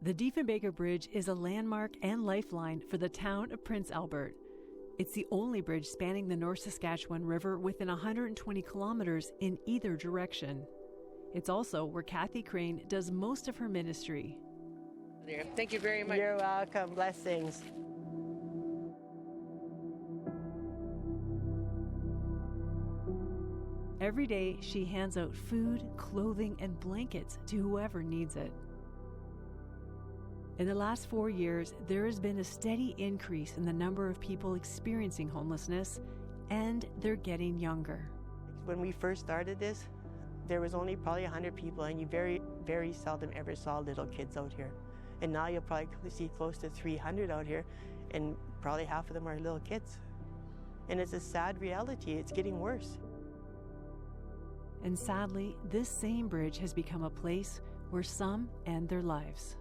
The Diefenbaker Bridge is a landmark and lifeline for the town of Prince Albert. It's the only bridge spanning the North Saskatchewan River within 120 kilometers in either direction. It's also where Cathy Crane does most of her ministry. Thank you very much. You're welcome. Blessings. Every day, she hands out food, clothing, and blankets to whoever needs it. In the last 4 years, there has been a steady increase in the number of people experiencing homelessness, and they're getting younger. When we first started this, there was only probably 100 people, and you very, very seldom ever saw little kids out here. And now you'll probably see close to 300 out here, and probably half of them are little kids. And it's a sad reality. It's getting worse. And sadly, this same bridge has become a place where some end their lives.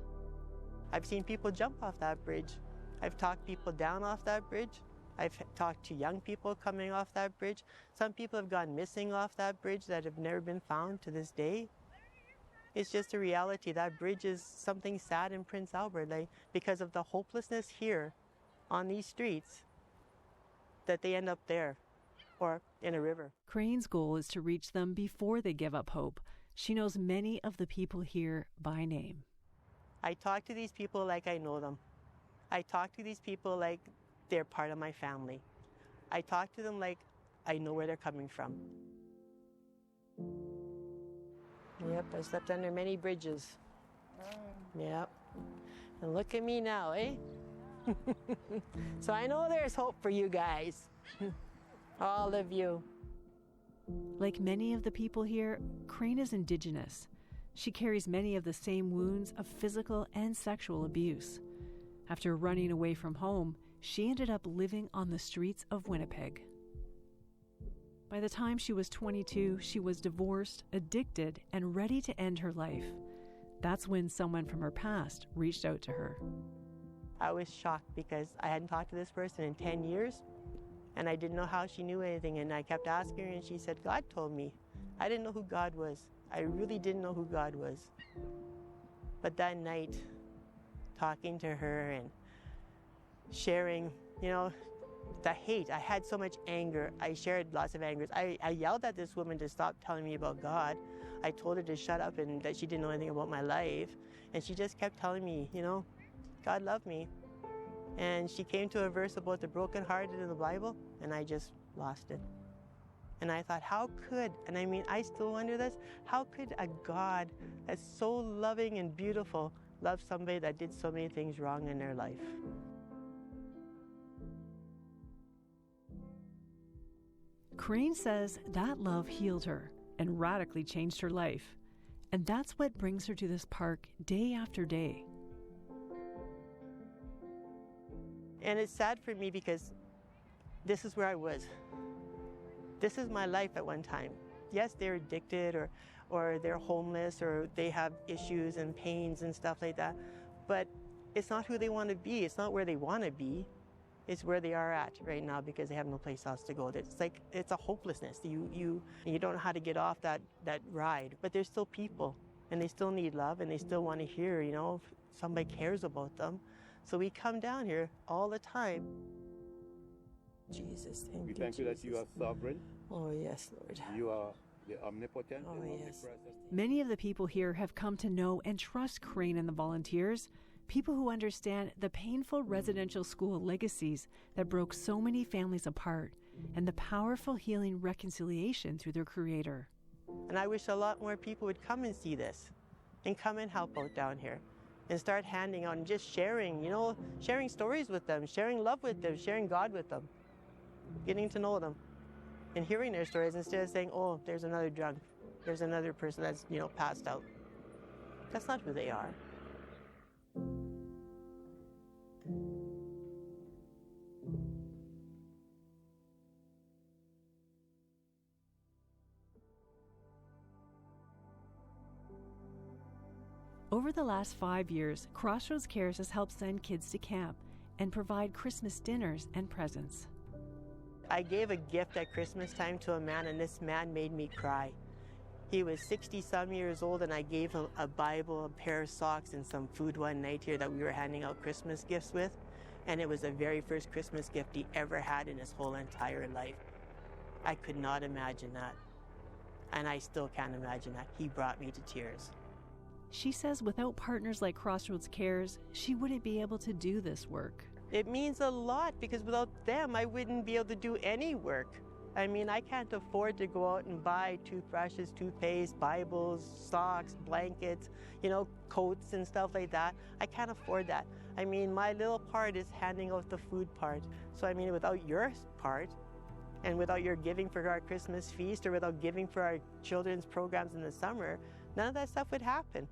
I've seen people jump off that bridge. I've talked people down off that bridge. I've talked to young people coming off that bridge. Some people have gone missing off that bridge that have never been found to this day. It's just a reality. That bridge is something sad in Prince Albert, because of the hopelessness here on these streets, that they end up there or in a river. Crane's goal is to reach them before they give up hope. She knows many of the people here by name. I talk to these people like I know them. I talk to these people like they're part of my family. I talk to them like I know where they're coming from. Yep, I slept under many bridges. Yep. And look at me now, eh? So I know there's hope for you guys. All of you. Like many of the people here, Crane is Indigenous. She carries many of the same wounds of physical and sexual abuse. After running away from home, she ended up living on the streets of Winnipeg. By the time she was 22, she was divorced, addicted, and ready to end her life. That's when someone from her past reached out to her. I was shocked because I hadn't talked to this person in 10 years, and I didn't know how she knew anything, and I kept asking her, and she said, God told me. I didn't know who God was. I really didn't know who God was. But that night, talking to her and sharing, the hate. I had so much anger. I shared lots of anger. I yelled at this woman to stop telling me about God. I told her to shut up and that she didn't know anything about my life. And she just kept telling me, God loved me. And she came to a verse about the brokenhearted in the Bible, and I just lost it. And I thought, I still wonder this, how could a God that's so loving and beautiful love somebody that did so many things wrong in their life? Crane says that love healed her and radically changed her life. And that's what brings her to this park day after day. And it's sad for me because this is where I was. This is my life at one time. Yes, they're addicted or they're homeless or they have issues and pains and stuff like that. But it's not who they want to be. It's not where they want to be. It's where they are at right now because they have no place else to go. It's a hopelessness. You don't know how to get off that ride. But they're still people, and they still need love, and they still want to hear, if somebody cares about them. So we come down here all the time. Jesus, thank you. We thank you that you are sovereign. Oh yes, Lord. You are the omnipotent and yes. omnipresent. Many of the people here have come to know and trust Crane and the volunteers. People who understand the painful residential school legacies that broke so many families apart and the powerful healing reconciliation through their creator. And I wish a lot more people would come and see this and come and help out down here and start handing out and just sharing, sharing stories with them, sharing love with them, sharing God with them, getting to know them and hearing their stories instead of saying, oh, there's another drunk, there's another person that's, passed out. That's not who they are. Over the last 5 years, Crossroads Cares has helped send kids to camp and provide Christmas dinners and presents. I gave a gift at Christmas time to a man, and this man made me cry. He was 60-some years old, and I gave him a Bible, a pair of socks, and some food one night here that we were handing out Christmas gifts with. And it was the very first Christmas gift he ever had in his whole entire life. I could not imagine that. And I still can't imagine that. He brought me to tears. She says without partners like Crossroads Cares, she wouldn't be able to do this work. It means a lot, because without them, I wouldn't be able to do any work. I mean, I can't afford to go out and buy toothbrushes, toothpaste, Bibles, socks, blankets, coats and stuff like that. I can't afford that. I mean, my little part is handing out the food part. So, I mean, without your part, and without your giving for our Christmas feast, or without giving for our children's programs in the summer, none of that stuff would happen.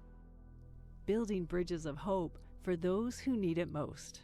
Building bridges of hope for those who need it most.